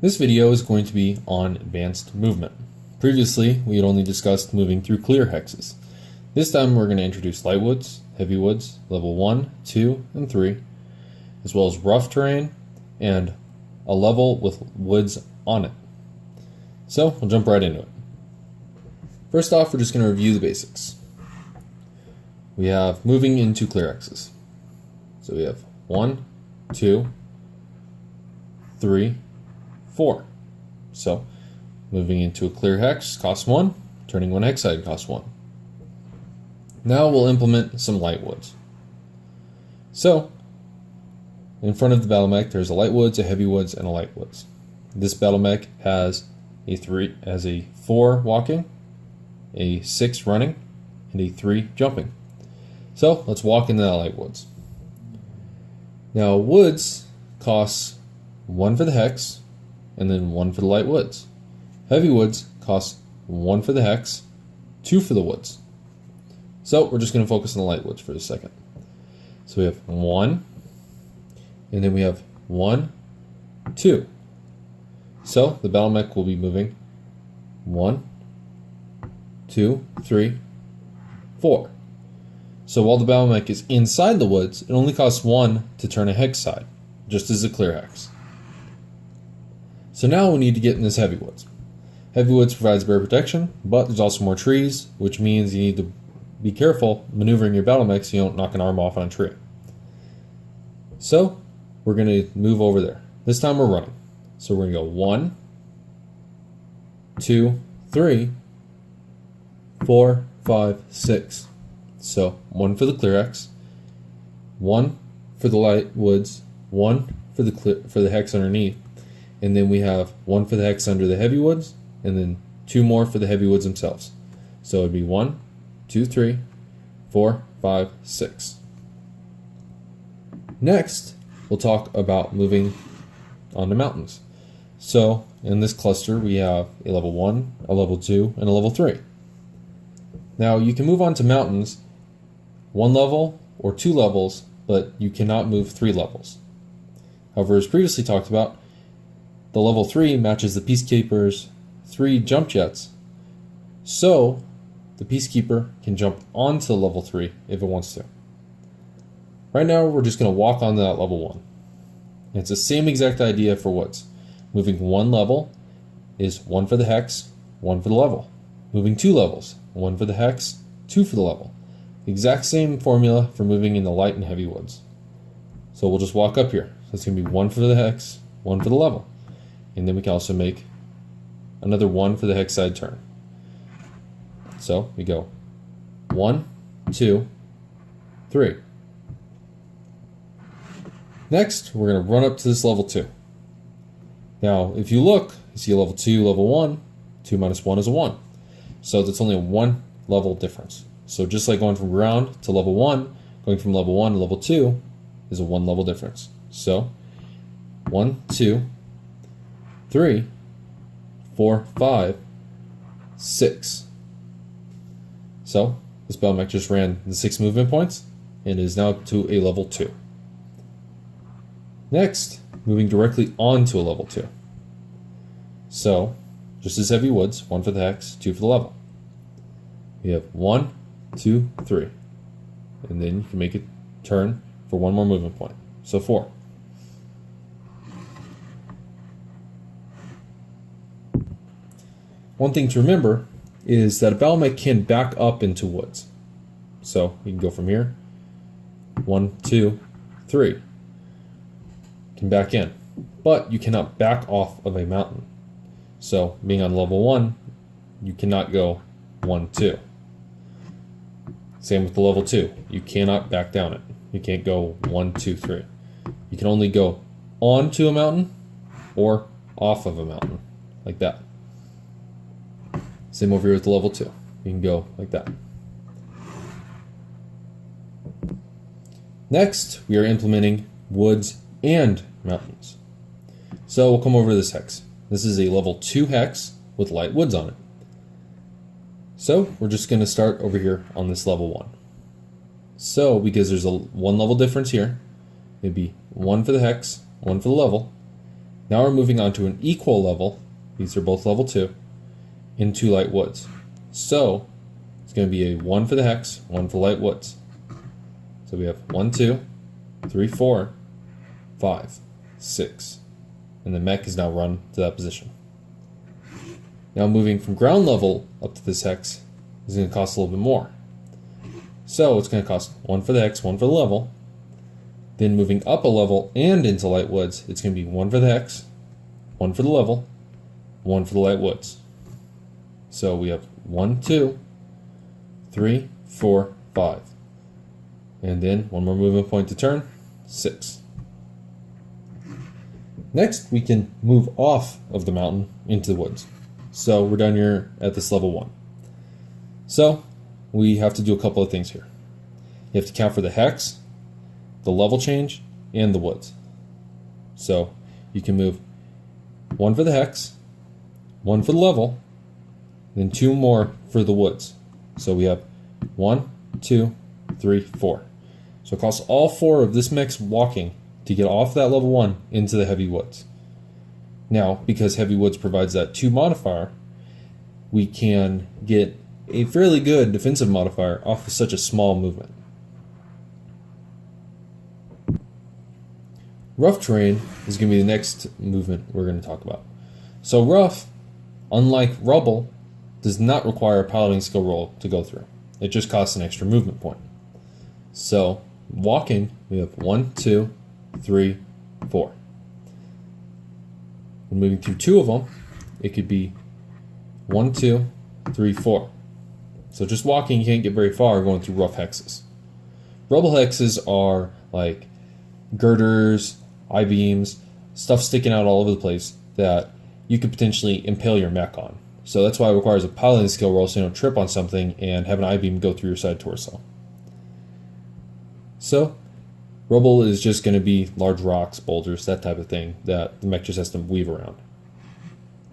This video is going to be on advanced movement. Previously, we had only discussed moving through clear hexes. This time we're going to introduce light woods, heavy woods, level 1, 2, and 3, as well as rough terrain and a level with woods on it. So we'll jump right into it. First off, we're just going to review the basics. We have moving into clear hexes. So we have 1, 2, 3, 4. So moving into a clear hex costs 1, turning one hex side costs 1. Now we'll implement some light woods. So in front of the battle mech there's a light woods, a heavy woods, and a light woods. This battle mech has a 4 walking, a 6 running, and a 3 jumping. So let's walk into that light woods. Now woods costs 1 for the hex, and then 1 for the light woods. Heavy woods costs 1 for the hex, 2 for the woods. So we're just going to focus on the light woods for a second. So we have 1, and then we have 1, 2. So the battle mech will be moving 1, 2, 3, 4. So while the battle mech is inside the woods, it only costs 1 to turn a hex side, just as a clear hex. So now we need to get in this heavy woods. Heavy woods provides better protection, but there's also more trees, which means you need to be careful maneuvering your battle mech so you don't knock an arm off on a tree. So we're going to move over there. This time we're running. So we're going to go 1, 2, 3, 4, 5, 6. So 1 for the clear hex, 1 for the light woods, 1 for the hex underneath, and then we have 1 for the hex under the heavy woods, and then 2 more for the heavy woods themselves. So it'd be 1, 2, 3, 4, 5, 6. Next, we'll talk about moving on the mountains. So in this cluster, we have a level 1, a level 2, and a level 3. Now you can move on to mountains 1 level or 2 levels, but you cannot move 3 levels. However, as previously talked about, the level 3 matches the Peacekeeper's 3 jump jets, so the Peacekeeper can jump onto the level 3 if it wants to. Right now we're just going to walk onto that level 1. And it's the same exact idea for woods. Moving 1 level is 1 for the hex, 1 for the level. Moving 2 levels, 1 for the hex, 2 for the level. Exact same formula for moving in the light and heavy woods. So we'll just walk up here. So it's going to be 1 for the hex, 1 for the level. And then we can also make another 1 for the hex side turn. So we go 1, 2, 3. Next, we're going to run up to this level 2. Now, if you look, you see a level 2, level 1. 2 minus 1 is a 1. So that's only a 1 level difference. So just like going from ground to level 1, going from level 1 to level 2 is a 1 level difference. So 1, 2, 3, 4, 5, 6. So this battle mech just ran the 6 movement points and is now to a level 2. Next, moving directly onto a level 2. So just as heavy woods, 1 for the hex, 2 for the level. We have 1, 2, 3. And then you can make a turn for 1 more movement point. So 4. One thing to remember is that a battle mech can back up into woods. So you can go from here, 1, 2, 3. Can back in. But you cannot back off of a mountain. So being on level 1, you cannot go 1, 2. Same with the level 2. You cannot back down it. You can't go 1, 2, 3. You can only go onto a mountain or off of a mountain, like that. Same over here with the level 2. You can go like that. Next, we are implementing woods and mountains. So we'll come over to this hex. This is a level 2 hex with light woods on it. So we're just going to start over here on this level 1. So because there's a 1 level difference here, it'd be 1 for the hex, 1 for the level. Now we're moving on to an equal level, these are both level 2, into light woods. So it's going to be a 1 for the hex, 1 for light woods. So we have 1, 2, 3, 4, 5, 6. And the mech is now run to that position. Now moving from ground level up to this hex is going to cost a little bit more. So it's going to cost 1 for the hex, 1 for the level. Then moving up a level and into light woods, it's going to be 1 for the hex, 1 for the level, 1 for the light woods. So we have 1, 2, 3, 4, 5. And then one more movement point to turn, 6. Next, we can move off of the mountain into the woods. So we're down here at this level 1. So we have to do a couple of things here. You have to count for the hex, the level change, and the woods. So you can move 1 for the hex, 1 for the level, then 2 more for the woods. So we have 1, 2, 3, 4. So it costs all 4 of this mech's walking to get off that level 1 into the heavy woods. Now, because heavy woods provides that 2 modifier, we can get a fairly good defensive modifier off of such a small movement. Rough terrain is going to be the next movement we're going to talk about. So rough, unlike rubble, does not require a piloting skill roll to go through. It just costs an extra movement point. So walking, we have 1, 2, 3, 4. When moving through 2 of them, it could be 1, 2, 3, 4. So just walking, you can't get very far going through rough hexes. Rubble hexes are like girders, I-beams, stuff sticking out all over the place that you could potentially impale your mech on. So that's why it requires a piloting skill roll so you don't trip on something and have an I-beam go through your side torso. So rubble is just going to be large rocks, boulders, that type of thing that the mech just has to weave around.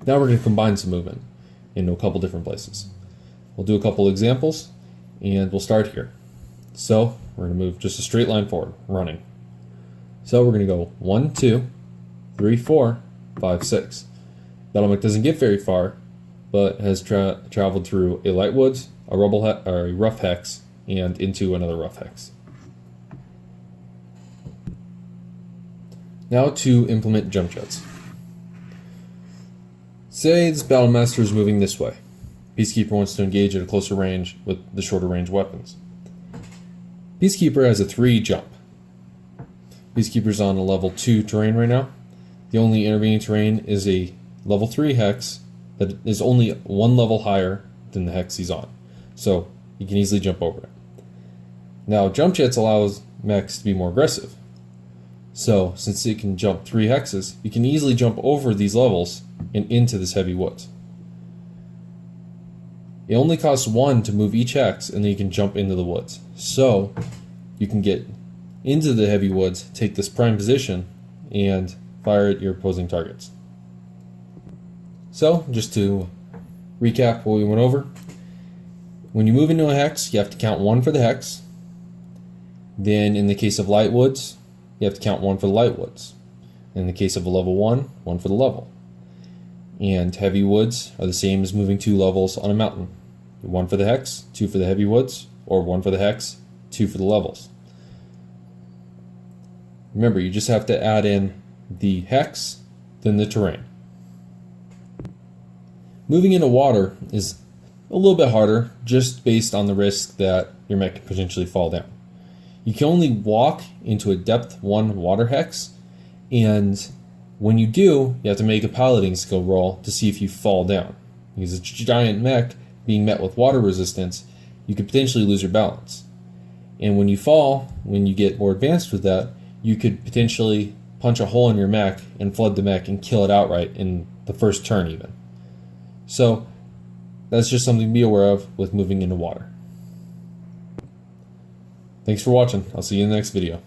Now we're going to combine some movement into a couple different places. We'll do a couple examples and we'll start here. So we're going to move just a straight line forward, running. So we're going to go 1, 2, 3, 4, 5, 6. Battletech doesn't get very far, but has traveled through a light woods, a rubble or a rough hex, and into another rough hex. Now to implement jump jets. Say this Battlemaster is moving this way. Peacekeeper wants to engage at a closer range with the shorter range weapons. Peacekeeper has a 3 jump. Peacekeeper's on a level 2 terrain right now. The only intervening terrain is a level 3 hex that is only 1 level higher than the hex he's on. So you can easily jump over it. Now jump jets allows mechs to be more aggressive. So since it can jump 3 hexes, you can easily jump over these levels and into this heavy woods. It only costs 1 to move each hex, and then you can jump into the woods. So you can get into the heavy woods, take this prime position, and fire at your opposing targets. So just to recap what we went over, when you move into a hex, you have to count 1 for the hex. Then in the case of light woods, you have to count 1 for the light woods. In the case of a level 1, 1 for the level. And heavy woods are the same as moving 2 levels on a mountain. 1 for the hex, 2 for the heavy woods, or 1 for the hex, 2 for the levels. Remember, you just have to add in the hex, then the terrain. Moving into water is a little bit harder, just based on the risk that your mech could potentially fall down. You can only walk into a depth 1 water hex, and when you do, you have to make a piloting skill roll to see if you fall down. Because a giant mech being met with water resistance, you could potentially lose your balance. And when you fall, when you get more advanced with that, you could potentially punch a hole in your mech and flood the mech and kill it outright in the first turn even. So that's just something to be aware of with moving into water. Thanks for watching. I'll see you in the next video.